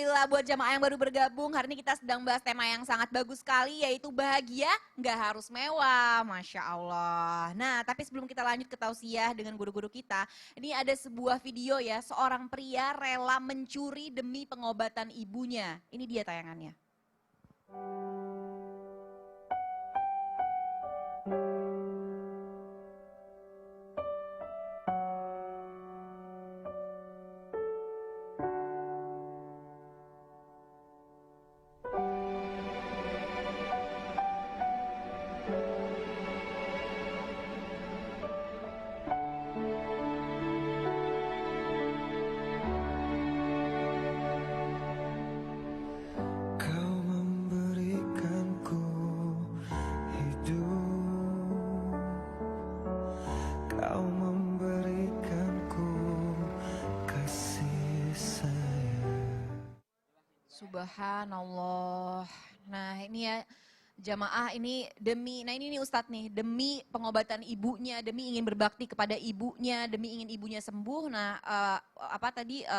Alhamdulillah buat jamaah yang baru bergabung, hari ini kita sedang bahas tema yang sangat bagus sekali yaitu bahagia nggak harus mewah, Masya Allah. Nah tapi sebelum kita lanjut ke tausiah dengan guru-guru kita, ini ada sebuah video ya, seorang pria rela mencuri demi pengobatan ibunya. Ini dia tayangannya. Subhanallah. Nah ini ya jamaah ini demi, nah ini nih Ustadz nih, demi pengobatan ibunya, demi ingin berbakti kepada ibunya, demi ingin ibunya sembuh. Nah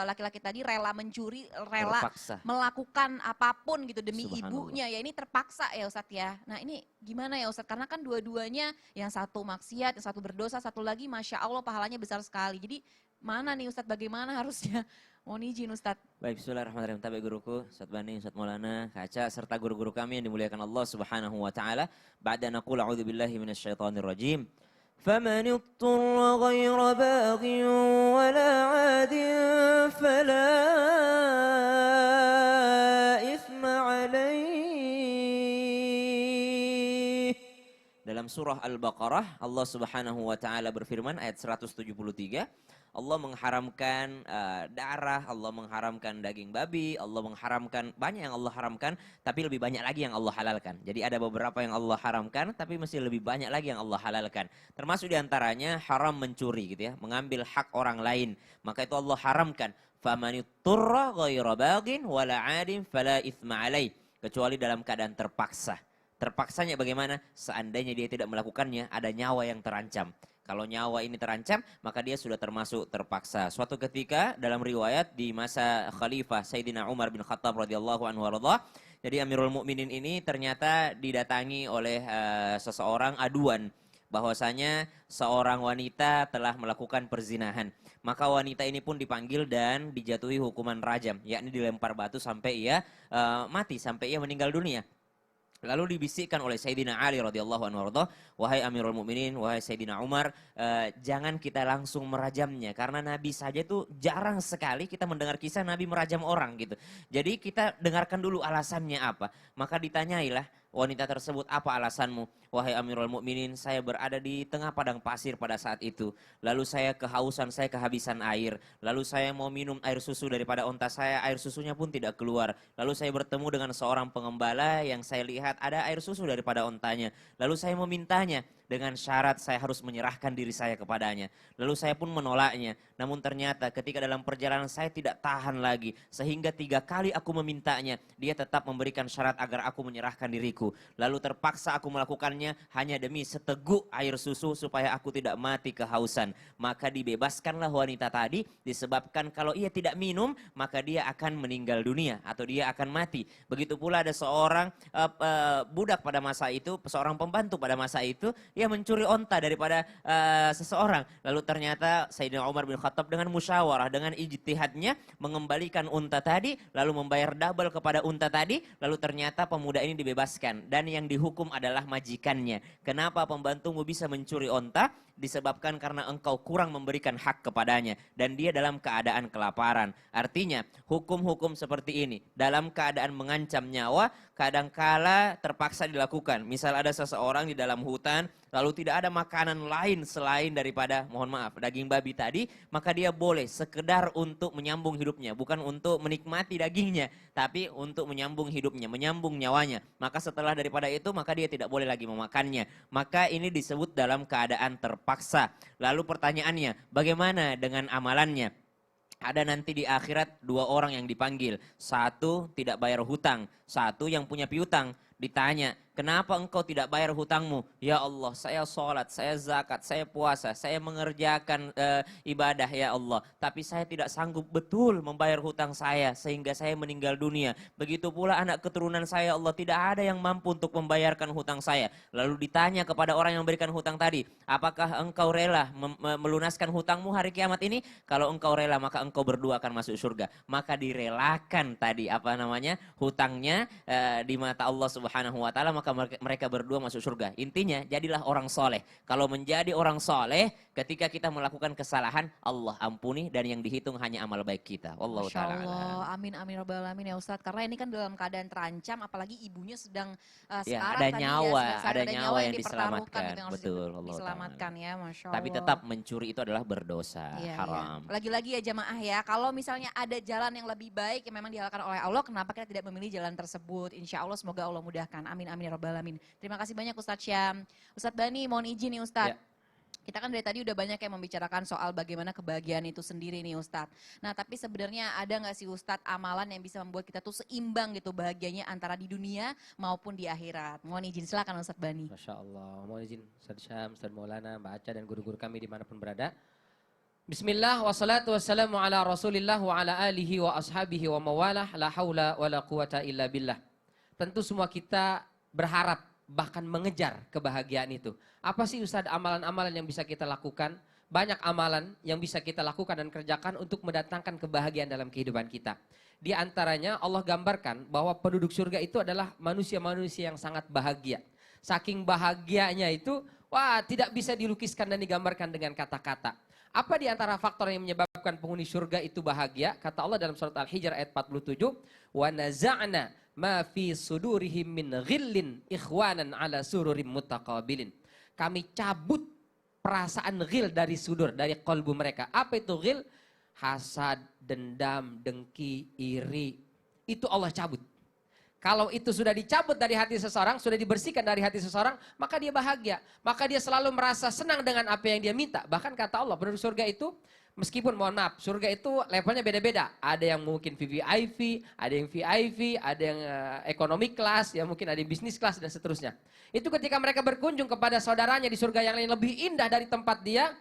laki-laki tadi rela mencuri, rela terpaksa melakukan apapun gitu demi ibunya. Ya ini terpaksa ya Ustadz ya. Nah ini gimana ya Ustadz, karena kan dua-duanya yang satu maksiat, yang satu berdosa, satu lagi Masya Allah pahalanya besar sekali. Jadi mana nih Ustadz, bagaimana harusnya? Mohon izin Ustadz. Baik, bismillahirrahmanirrahim. Tabi guruku, Ustadz Bani, Ustadz Maulana, Kaca, serta guru-guru kami yang dimuliakan Allah subhanahu wa ta'ala. Ba'da naqul a'udhu billahi minasyaitonir rajim. فَمَنِ اضْطُرَّ غَيْرَ بَاغٍ وَلَا عَادٍ فَلَا إِثْمَ عَلَيْهِ. Dalam surah Al-Baqarah, Allah subhanahu wa ta'ala berfirman ayat 173. Allah mengharamkan darah, Allah mengharamkan daging babi, Allah mengharamkan, banyak yang Allah haramkan, tapi lebih banyak lagi yang Allah halalkan. Jadi ada beberapa yang Allah haramkan, tapi masih lebih banyak lagi yang Allah halalkan. Termasuk diantaranya haram mencuri gitu ya, mengambil hak orang lain. Maka itu Allah haramkan. فَمَنِ اضْطُرَّ غَيْرَ بَاغٍ وَلَا عَادٍ فَلَا إِثْمَ عَلَيْهِ. Kecuali dalam keadaan terpaksa. Terpaksanya bagaimana? Seandainya dia tidak melakukannya, ada nyawa yang terancam. Kalau nyawa ini terancam, maka dia sudah termasuk terpaksa. Suatu ketika dalam riwayat di masa Khalifah Sayyidina Umar bin Khattab radhiyallahu anhu warḍah, jadi Amirul Mukminin ini ternyata didatangi oleh seseorang aduan bahwasanya seorang wanita telah melakukan perzinahan. Maka wanita ini pun dipanggil dan dijatuhi hukuman rajam, yakni dilempar batu sampai ia mati, sampai ia meninggal dunia. Lalu dibisikkan oleh Sayyidina Ali radhiyallahu anhu warḍah, wahai Amirul Mukminin, wahai Sayyidina Umar, jangan kita langsung merajamnya karena Nabi saja itu jarang sekali kita mendengar kisah Nabi merajam orang gitu. Jadi kita dengarkan dulu alasannya apa. Maka ditanyailah wanita tersebut, apa alasanmu? Wahai Amirul Mukminin, saya berada di tengah padang pasir pada saat itu. Lalu saya kehausan, saya kehabisan air. Lalu saya mau minum air susu daripada onta saya, air susunya pun tidak keluar. Lalu saya bertemu dengan seorang pengembala yang saya lihat ada air susu daripada ontanya. Lalu saya memintanya dengan syarat saya harus menyerahkan diri saya kepadanya. Lalu saya pun menolaknya. Namun ternyata ketika dalam perjalanan saya tidak tahan lagi. Sehingga 3 kali aku memintanya. Dia tetap memberikan syarat agar aku menyerahkan diriku. Lalu terpaksa aku melakukannya hanya demi seteguk air susu supaya aku tidak mati kehausan. Maka dibebaskanlah wanita tadi disebabkan kalau ia tidak minum maka dia akan meninggal dunia atau dia akan mati. Begitu pula ada seorang budak pada masa itu, seorang pembantu pada masa itu, dia mencuri onta daripada seseorang. Lalu ternyata Sayyidina Umar bin Khattab dengan musyawarah, dengan ijtihadnya mengembalikan unta tadi, lalu membayar double kepada unta tadi, lalu ternyata pemuda ini dibebaskan. Dan yang dihukum adalah majikannya. Kenapa pembantumu bisa mencuri onta? Disebabkan karena engkau kurang memberikan hak kepadanya. Dan dia dalam keadaan kelaparan. Artinya hukum-hukum seperti ini dalam keadaan mengancam nyawa kadangkala terpaksa dilakukan. Misal ada seseorang di dalam hutan lalu tidak ada makanan lain selain daripada, mohon maaf, daging babi tadi, maka dia boleh sekedar untuk menyambung hidupnya, bukan untuk menikmati dagingnya, tapi untuk menyambung hidupnya, menyambung nyawanya. Maka setelah daripada itu, maka dia tidak boleh lagi memakannya. Maka ini disebut dalam keadaan terpaksa. Lalu pertanyaannya, bagaimana dengan amalannya? Ada nanti di akhirat 2 orang yang dipanggil. 1 tidak bayar hutang, 1 yang punya piutang. Ditanya, kenapa engkau tidak bayar hutangmu? Ya Allah, saya sholat, saya zakat, saya puasa, saya mengerjakan ibadah ya Allah. Tapi saya tidak sanggup betul membayar hutang saya sehingga saya meninggal dunia. Begitu pula anak keturunan saya Allah, tidak ada yang mampu untuk membayarkan hutang saya. Lalu ditanya kepada orang yang memberikan hutang tadi, apakah engkau rela melunaskan hutangmu hari kiamat ini? Kalau engkau rela maka engkau berdua akan masuk surga. Maka direlakan tadi hutangnya di mata Allah Subhanahu wa taala, maka mereka berdua masuk surga. Intinya jadilah orang soleh. Kalau menjadi orang soleh, ketika kita melakukan kesalahan, Allah ampuni dan yang dihitung hanya amal baik kita. Wallahu Masya taala Allah, alam. amin amin robbal alamin ya Ustadz. Karena ini kan dalam keadaan terancam, apalagi ibunya sedang Ya, sekarang ada tadi nyawa, sedang ada nyawa yang dipertaruhkan diselamatkan. gitu, yang harus Betul, Allah diselamatkan taala. ya, Masya Tapi Allah. tetap mencuri itu adalah berdosa, Iya, iya. haram. Lagi-lagi ya jamaah ya, kalau misalnya ada jalan yang lebih baik yang memang dihalalkan oleh Allah, kenapa kita tidak memilih jalan tersebut? Insya Allah semoga Allah mudahkan. Amin amin ya robbal alamin. Terima kasih banyak Ustadz Syam. Ustadz Bani, mohon izin nih Ustadz. Ya. Kita kan dari tadi udah banyak yang membicarakan soal bagaimana kebahagiaan itu sendiri nih Ustadz. Nah tapi sebenarnya ada nggak sih Ustadz amalan yang bisa membuat kita tuh seimbang gitu bahagianya antara di dunia maupun di akhirat? Mohon izin, silakan Ustadz Bani. Masya Allah, mohon izin Ustaz Syam, Ustaz Maulana, Mbak Aca dan guru-guru kami dimanapun berada. Bismillah, wassalatu wassalamu ala rasulillah wa ala alihi wa ashabihi wa mawalah, la hawla wa la quwata illa billah. Tentu semua kita berharap, bahkan mengejar kebahagiaan itu. Apa sih Ustaz amalan-amalan yang bisa kita lakukan? Banyak amalan yang bisa kita lakukan dan kerjakan untuk mendatangkan kebahagiaan dalam kehidupan kita. Di antaranya Allah gambarkan bahwa penduduk surga itu adalah manusia-manusia yang sangat bahagia. Saking bahagianya itu, wah tidak bisa dilukiskan dan digambarkan dengan kata-kata. Apa di antara faktor yang menyebabkan penghuni surga itu bahagia? Kata Allah dalam surat Al-Hijr ayat 47, "Wa naza'na ma fi sudurihim min ghillin ikhwanan ala sururim mutaqabilin." Kami cabut perasaan ghil dari sudur, dari kolbu mereka. Apa itu ghil? Hasad, dendam, dengki, iri. Itu Allah cabut. Kalau itu sudah dicabut dari hati seseorang, sudah dibersihkan dari hati seseorang, maka dia bahagia. Maka dia selalu merasa senang dengan apa yang dia minta. Bahkan kata Allah, penduduk surga itu, meskipun mohon maaf, surga itu levelnya beda-beda. Ada yang mungkin VVIP, ada yang VIP, ada yang ekonomi kelas, ya mungkin ada yang bisnis kelas dan seterusnya. Itu ketika mereka berkunjung kepada saudaranya di surga yang lain lebih indah dari tempat dia,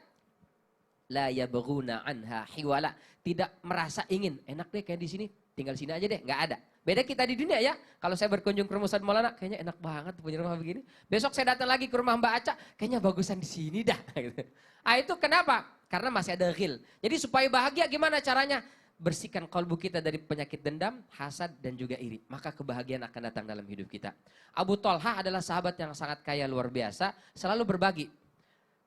la yabghuna anha hiwala, tidak merasa ingin, enak deh kayak di sini, tinggal sini aja deh, nggak ada. Beda kita di dunia ya, kalau saya berkunjung ke rumah Ustaz Maulana, kayaknya enak banget punya rumah begini. Besok saya datang lagi ke rumah Mbak Aca, kayaknya bagusan di sini dah. Ah itu kenapa? Karena masih ada ghil. Jadi supaya bahagia gimana caranya? Bersihkan kalbu kita dari penyakit dendam, hasad dan juga iri. Maka kebahagiaan akan datang dalam hidup kita. Abu Thalha adalah sahabat yang sangat kaya luar biasa, selalu berbagi.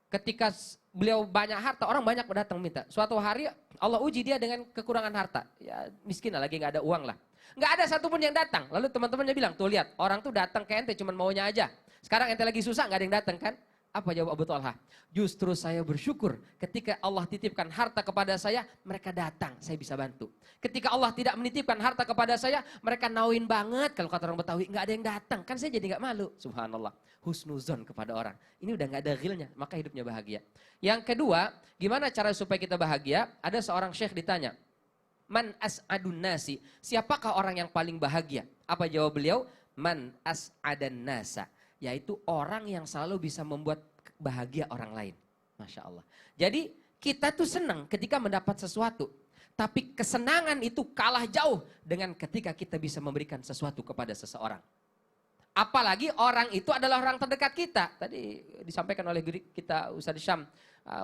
Ketika beliau banyak harta, orang banyak datang minta. Suatu hari Allah uji dia dengan kekurangan harta. Ya miskin lah, lagi nggak ada uang lah. Nggak ada satupun yang datang. Lalu teman-temannya bilang, tuh lihat orang tuh datang ke ente cuma maunya aja. Sekarang ente lagi susah nggak ada yang datang kan? Apa jawab Abu Thalha? Justru saya bersyukur ketika Allah titipkan harta kepada saya, mereka datang, saya bisa bantu. Ketika Allah tidak menitipkan harta kepada saya, mereka nauin banget. Kalau kata orang Betawi, nggak ada yang datang. Kan saya jadi nggak malu. Subhanallah. Husnuzon kepada orang. Ini udah nggak ada ghilnya, maka hidupnya bahagia. Yang kedua, gimana cara supaya kita bahagia? Ada seorang syekh ditanya, man as'adun nasi, siapakah orang yang paling bahagia? Apa jawab beliau? Man as'adan nasa, yaitu orang yang selalu bisa membuat bahagia orang lain. Masya Allah. Jadi kita tuh senang ketika mendapat sesuatu. Tapi kesenangan itu kalah jauh dengan ketika kita bisa memberikan sesuatu kepada seseorang. Apalagi orang itu adalah orang terdekat kita. Tadi disampaikan oleh kita Ustaz Syam,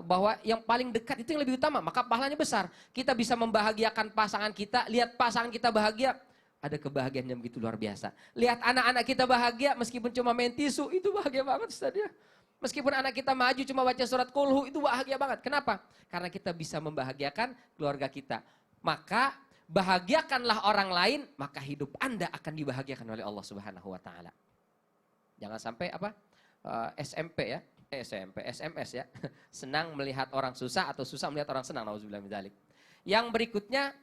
bahwa yang paling dekat itu yang lebih utama, maka pahalanya besar. Kita bisa membahagiakan pasangan kita, lihat pasangan kita bahagia, ada kebahagiaan yang begitu luar biasa. Lihat anak-anak kita bahagia meskipun cuma main tisu, itu bahagia banget Ustaz ya. Meskipun anak kita maju cuma baca surat kulhu, itu bahagia banget. Kenapa? Karena kita bisa membahagiakan keluarga kita. Maka bahagiakanlah orang lain, maka hidup Anda akan dibahagiakan oleh Allah Subhanahu wa taala. Jangan sampai SMP ya, SMS ya. Senang melihat orang susah atau susah melihat orang senang, nauzubillah min dzalik. Yang berikutnya,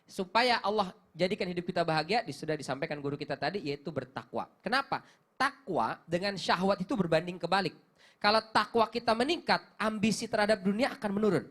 supaya Allah jadikan hidup kita bahagia, sudah disampaikan guru kita tadi, yaitu bertakwa. Kenapa? Takwa dengan syahwat itu berbanding kebalik. Kalau takwa kita meningkat, ambisi terhadap dunia akan menurun.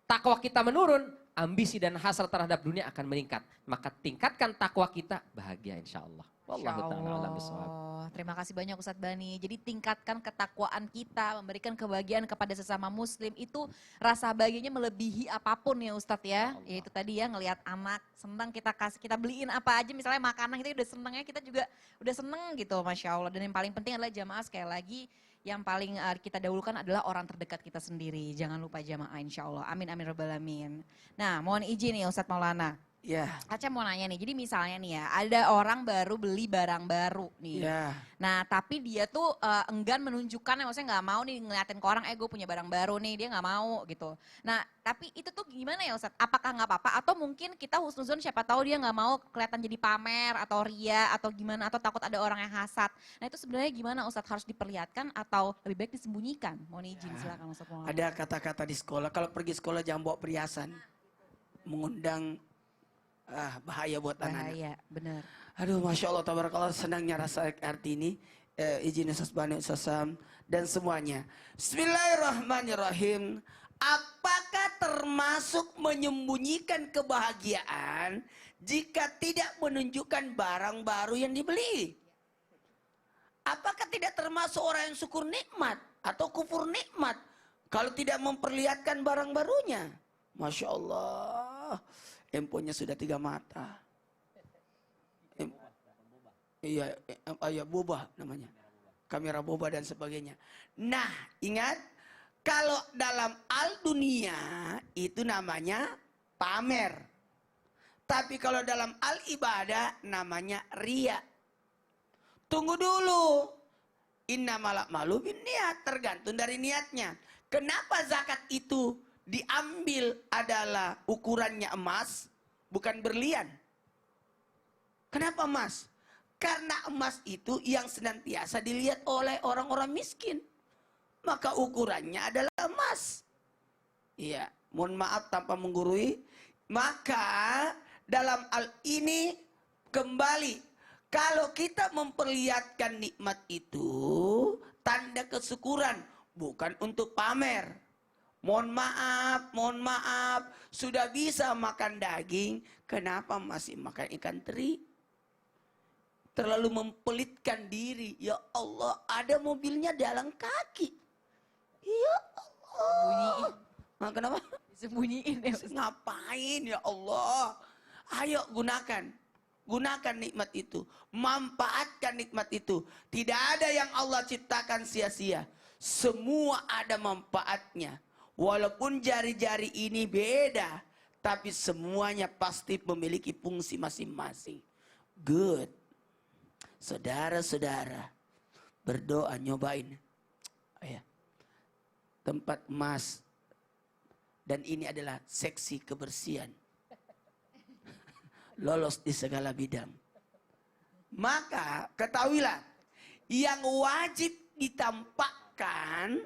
Takwa kita menurun, ambisi dan hasrat terhadap dunia akan meningkat. Maka tingkatkan takwa kita, bahagia insya Allah. Wallahu Masya ta'ala a'lam bishawab. Allah. Terima kasih banyak Ustadz Bani. Jadi tingkatkan ketakwaan kita, memberikan kebahagiaan kepada sesama muslim itu rasa bahagianya melebihi apapun ya Ustadz ya. Ya Allah. Yaitu tadi ya ngelihat anak senang kita kasih, kita beliin apa aja misalnya makanan kita udah senengnya kita juga udah seneng gitu Masya Allah. Dan yang paling penting adalah jamaah sekali lagi yang paling kita dahulukan adalah orang terdekat kita sendiri. Jangan lupa jamaah insya Allah. Amin amin rabbal alamin. Nah mohon izin nih Ustadz Maulana. Ya, Aca mau nanya nih, jadi misalnya nih ya, ada orang baru beli barang baru nih. ya. Nah tapi dia tuh enggan menunjukkan, maksudnya nggak mau nih ngeliatin ke orang, gue punya barang baru nih, dia nggak mau gitu. Nah tapi itu tuh gimana ya Ustadz, apakah nggak apa-apa? Atau mungkin kita husnuzon siapa tahu dia nggak mau kelihatan jadi pamer atau ria atau gimana, atau takut ada orang yang hasad. Nah itu sebenarnya gimana Ustadz, harus diperlihatkan atau lebih baik disembunyikan? Mohon izin silakan Ustadz Maulana. Ada kata-kata di sekolah, kalau pergi sekolah jangan bawa perhiasan. Mengundang bahaya buat anak-anak. Bahaya, benar. Aduh, Masya Allah, tabarakallah, senangnya rasa arti ini. Izin Ustaz Bani, Ustaz Sam, dan semuanya. Bismillahirrahmanirrahim. Apakah termasuk menyembunyikan kebahagiaan jika tidak menunjukkan barang baru yang dibeli? Apakah tidak termasuk orang yang syukur nikmat atau kufur nikmat kalau tidak memperlihatkan barang barunya? Masya Allah. Emponya sudah 3 mata. Iya, boba namanya. Kamera boba dan sebagainya. Nah, ingat, kalau dalam al-dunia itu namanya pamer. Tapi kalau dalam al-ibadah namanya ria. Tunggu dulu. Innamal a'malu binniyat, tergantung dari niatnya. Kenapa zakat itu diambil adalah ukurannya emas, bukan berlian? Kenapa emas? Karena emas itu yang senantiasa dilihat oleh orang-orang miskin. Maka ukurannya adalah emas. Iya, mohon maaf tanpa menggurui. Maka dalam hal ini kembali, kalau kita memperlihatkan nikmat itu tanda kesyukuran, bukan untuk pamer. Mohon maaf, sudah bisa makan daging, kenapa masih makan ikan teri? Terlalu mempelitkan diri. Ya Allah, ada mobilnya jalan kaki. Ya Allah. Nah, kenapa? Disembunyiin ya Ustadz. Ngapain ya Allah? Ayo gunakan nikmat itu. Manfaatkan nikmat itu. Tidak ada yang Allah ciptakan sia-sia. Semua ada manfaatnya. Walaupun jari-jari ini beda, tapi semuanya pasti memiliki fungsi masing-masing. Good. Saudara-saudara, berdoa nyobain. Ya. Tempat emas. Dan ini adalah seksi kebersihan. Lolos di segala bidang. Maka ketahuilah, yang wajib ditampakkan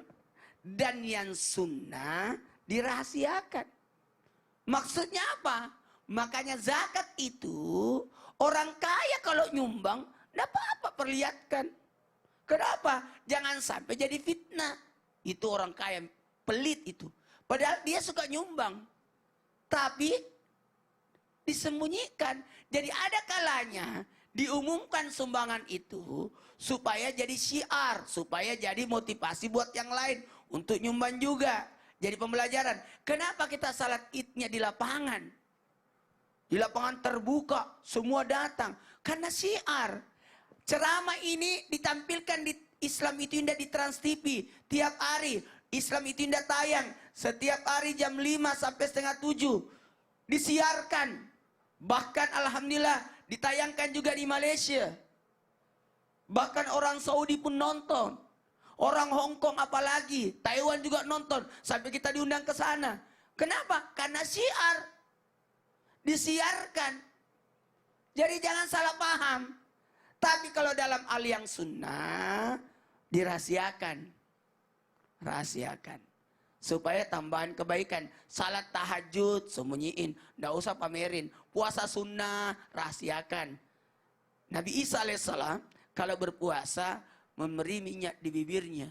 dan yang sunnah dirahasiakan. Maksudnya apa? Makanya zakat itu orang kaya kalau nyumbang tidak apa-apa perlihatkan. Kenapa? Jangan sampai jadi fitnah. Itu orang kaya pelit itu. Padahal dia suka nyumbang. Tapi disembunyikan. Jadi ada kalanya diumumkan sumbangan itu supaya jadi syiar, supaya jadi motivasi buat yang lain untuk nyumbang juga. Jadi pembelajaran. Kenapa kita salat idnya di lapangan? Di lapangan terbuka, semua datang. Karena syiar. Ceramah ini ditampilkan di Islam itu indah di Trans TV tiap hari. Islam itu indah tayang setiap hari jam 5 sampai setengah 7. Disiarkan. Bahkan alhamdulillah ditayangkan juga di Malaysia. Bahkan orang Saudi pun nonton. Orang Hong Kong apalagi, Taiwan juga nonton. Sampai kita diundang ke sana. Kenapa? Karena syiar. Disiarkan. Jadi jangan salah paham. Tapi kalau dalam hal yang sunnah, dirahasiakan. Rahasiakan. Supaya tambahan kebaikan. Salat tahajud, sembunyiin. Nggak usah pamerin. Puasa sunnah, rahasiakan. Nabi Isa alaihissalam, kalau berpuasa, memberi minyak di bibirnya.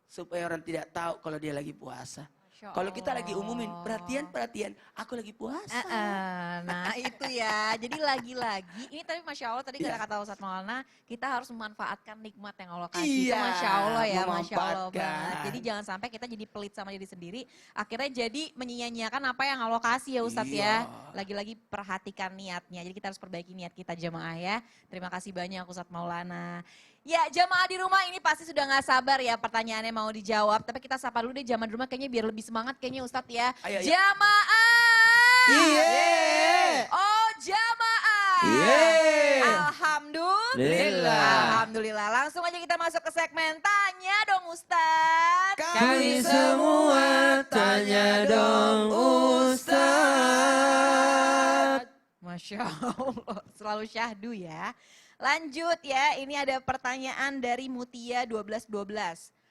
Supaya orang tidak tahu kalau dia lagi puasa. Masya Kalau kita lagi umumin, Allah. perhatian, aku lagi puasa. Nah itu ya, jadi lagi-lagi ini tapi Masya Allah tadi Iya. kata Ustadz Maulana, kita harus memanfaatkan nikmat yang Allah kasih. Itu Iya, Masya Allah ya, Masya Allah memanfaatkan. banget. Jadi jangan sampai kita jadi pelit sama diri sendiri, akhirnya jadi menyia-nyiakan apa yang Allah kasih ya Ustadz ya. Iya. Lagi-lagi perhatikan niatnya, jadi kita harus perbaiki niat kita jemaah ya. Terima kasih banyak Ustadz Maulana. Ya jamaah di rumah ini pasti sudah gak sabar ya pertanyaannya mau dijawab. Tapi kita sapa dulu deh jamaah di rumah kayaknya biar lebih semangat kayaknya Ustadz ya. Ayo, ayo. Jamaah. Iya. Oh jamaah. Iya. Alhamdulillah. Alhamdulillah. Langsung aja kita masuk ke segmen tanya dong Ustadz. Kami semua tanya dong Ustaz. Masya Allah. Selalu syahdu ya. Lanjut ya, ini ada pertanyaan dari Mutia 1212.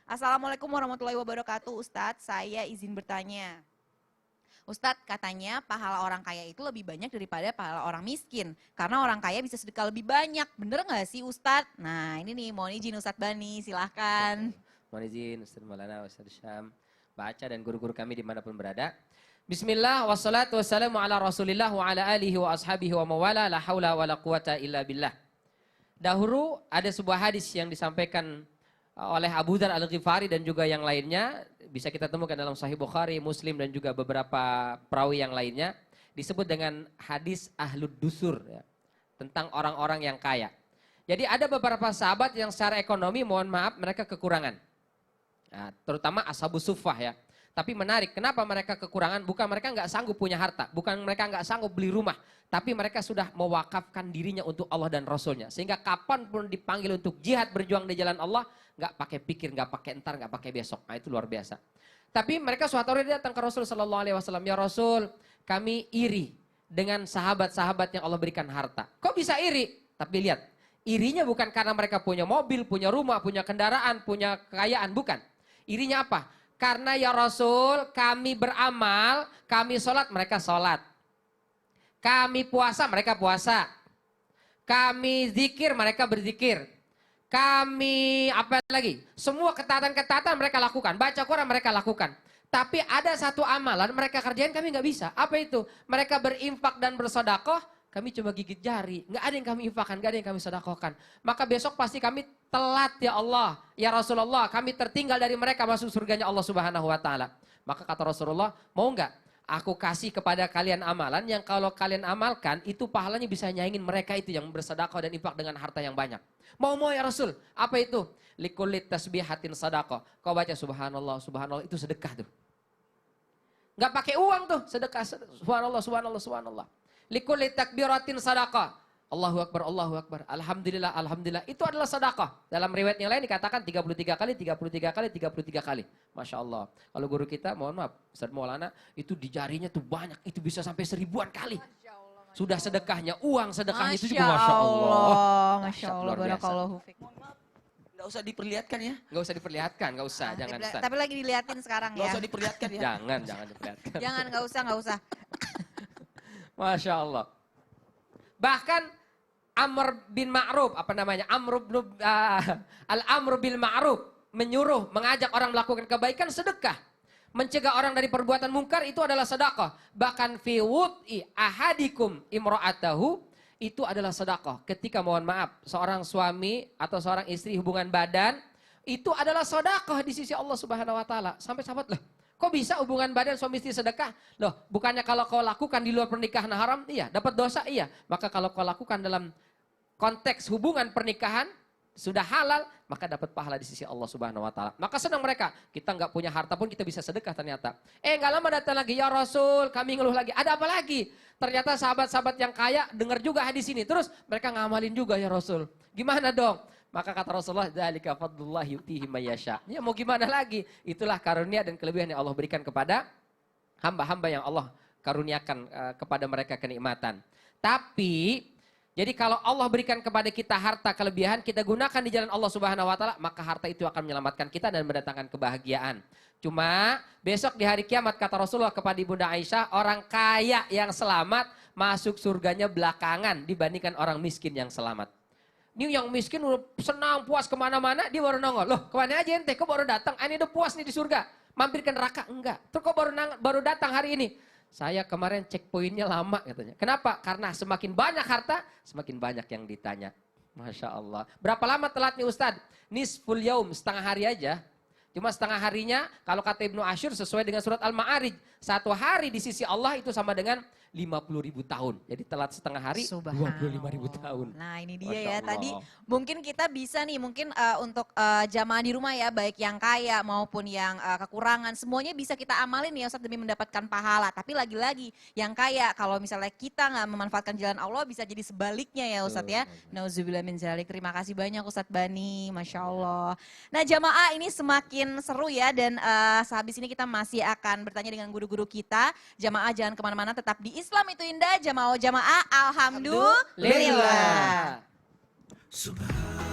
Assalamualaikum warahmatullahi wabarakatuh Ustadz, saya izin bertanya. Ustadz katanya pahala orang kaya itu lebih banyak daripada pahala orang miskin. Karena orang kaya bisa sedekah lebih banyak, bener gak sih Ustadz? Nah ini nih, mohon izin Ustadz Bani, silahkan. Mohon izin Ustaz Maulana, Ustaz Syam, baca dan guru-guru kami dimanapun berada. Bismillah, wassalatu wassalamu ala rasulillah wa ala alihi wa ashabihi wa mawala, la hawla wa la quwata illa billah. Dahulu ada sebuah hadis yang disampaikan oleh Abu Dzar Al-Ghifari dan juga yang lainnya. Bisa kita temukan dalam Sahih Bukhari, Muslim dan juga beberapa perawi yang lainnya. Disebut dengan hadis Ahlud Dusur. Ya, tentang orang-orang yang kaya. Jadi ada beberapa sahabat yang secara ekonomi mohon maaf mereka kekurangan. Nah, terutama Ashabus Suffah ya. Tapi menarik, kenapa mereka kekurangan? Bukan mereka nggak sanggup punya harta, bukan mereka nggak sanggup beli rumah, tapi mereka sudah mewakafkan dirinya untuk Allah dan Rasulnya. Sehingga kapanpun dipanggil untuk jihad berjuang di jalan Allah, nggak pakai pikir, nggak pakai entar, nggak pakai besok. Nah itu luar biasa. Tapi mereka suatu hari datang ke Rasul Sallallahu Alaihi Wasallam, ya Rasul, kami iri dengan sahabat-sahabat yang Allah berikan harta. Kok bisa iri? Tapi lihat, irinya bukan karena mereka punya mobil, punya rumah, punya kendaraan, punya kekayaan, bukan. Irinya apa? Karena ya Rasul kami beramal, kami sholat, mereka sholat. Kami puasa, mereka puasa. Kami zikir, mereka berzikir. Kami apa lagi? Semua ketaatan-ketaatan mereka lakukan. Baca Quran mereka lakukan. Tapi ada satu amalan mereka kerjain kami nggak bisa. Apa itu? Mereka berinfak dan bersodakoh. Kami cuma gigit jari. Nggak ada yang kami infakkan, nggak ada yang kami sodakohkan. Maka besok pasti kami telat ya Allah. Ya Rasulullah, kami tertinggal dari mereka masuk surganya Allah Subhanahu wa Ta'ala. Maka kata Rasulullah, mau nggak? Aku kasih kepada kalian amalan yang kalau kalian amalkan, itu pahalanya bisa nyaingin mereka itu yang bersedekah dan infak dengan harta yang banyak. Mau ya Rasul, apa itu? Likulit tasbihatin sadaqah. Kau baca subhanallah, subhanallah, itu sedekah tuh. Nggak pakai uang tuh, sedekah, subhanallah, subhanallah, subhanallah. Likulli takbiratin sadaqah. Allahu Akbar, Allahu Akbar. Alhamdulillah, Alhamdulillah. Itu adalah sedekah. Dalam riwayat yang lain dikatakan 33 kali, 33 kali, 33 kali. Masya Allah. Kalau guru kita, mohon maaf, Ustaz Maulana, itu di jarinya tuh banyak. Itu bisa sampai 1000-an kali. Sudah sedekahnya, uang sedekahnya itu juga Masya Allah. Masya Allah, Luar biasa. barakallahu fiik. Nggak usah diperlihatkan ya. Nggak usah diperlihatkan, nggak usah. Jangan Ustaz. Tapi lagi diliatin sekarang Nggak ya. usah diperlihatkan ya. Jangan diperlihatkan. Jangan, nggak usah. Masya Allah. Bahkan Amr bin Ma'ruf, apa namanya? Al-Amr bil Ma'ruf, menyuruh, mengajak orang melakukan kebaikan sedekah. Mencegah orang dari perbuatan mungkar itu adalah sedekah. Bahkan fi wud'i ahadikum imra'atahu, itu adalah sedekah. Ketika mohon maaf, seorang suami atau seorang istri hubungan badan, itu adalah sedekah di sisi Allah Subhanahu wa Ta'ala. Sampai sahabat lah. Kok bisa hubungan badan suami istri sedekah? Loh, bukannya kalau kau lakukan di luar pernikahan haram? Iya, dapat dosa? Iya. Maka kalau kau lakukan dalam konteks hubungan pernikahan, sudah halal, maka dapat pahala di sisi Allah Subhanahu wa Ta'ala. Maka senang mereka. Kita nggak punya harta pun kita bisa sedekah ternyata. Nggak lama datang lagi, ya Rasul, kami ngeluh lagi. Ada apa lagi? Ternyata sahabat-sahabat yang kaya dengar juga hadis ini. Terus mereka ngamalin juga, ya Rasul. Gimana dong? Maka kata Rasulullah, dzalika fadlullah yu'tihi may yasha. Ya mau gimana lagi? Itulah karunia dan kelebihan yang Allah berikan kepada hamba-hamba yang Allah karuniakan kepada mereka kenikmatan. Tapi jadi kalau Allah berikan kepada kita harta kelebihan, kita gunakan di jalan Allah Subhanahu wa Ta'ala, maka harta itu akan menyelamatkan kita dan mendatangkan kebahagiaan. Cuma besok di hari kiamat kata Rasulullah kepada Ibunda Aisyah, orang kaya yang selamat masuk surganya belakangan dibandingkan orang miskin yang selamat. Ini yang miskin udah senang, puas kemana-mana, dia baru nongol. Loh kemana aja ente, kok baru datang? Ini udah puas nih di surga. Mampir ke neraka? Enggak. Terus kok baru datang hari ini? Saya kemarin cek poinnya lama katanya. Kenapa? Karena semakin banyak harta, semakin banyak yang ditanya. Masya Allah. Berapa lama telatnya Ustadz? Nisful yaum, setengah hari aja. Cuma setengah harinya, kalau kata Ibnu Asyur sesuai dengan surat Al-Ma'arij. 1 hari di sisi Allah itu sama dengan 50.000 tahun. Jadi telat setengah hari, 25.000 tahun. Nah ini dia Masya ya, Allah. tadi mungkin kita bisa nih, mungkin untuk jamaah di rumah ya, baik yang kaya maupun yang kekurangan, semuanya bisa kita amalin ya Ustadz demi mendapatkan pahala. Tapi lagi-lagi yang kaya, kalau misalnya kita nggak memanfaatkan jalan Allah, bisa jadi sebaliknya ya Ustadz ya. Nauzubillah min zalik. Terima kasih banyak Ustadz Bani, Masya Allah. Nah jamaah ini semakin seru ya, dan sehabis ini kita masih akan bertanya dengan guru-guru kita. Jamaah jangan kemana-mana, tetap di Islam itu indah, jamaah alhamdulillah. Lillah. Subhan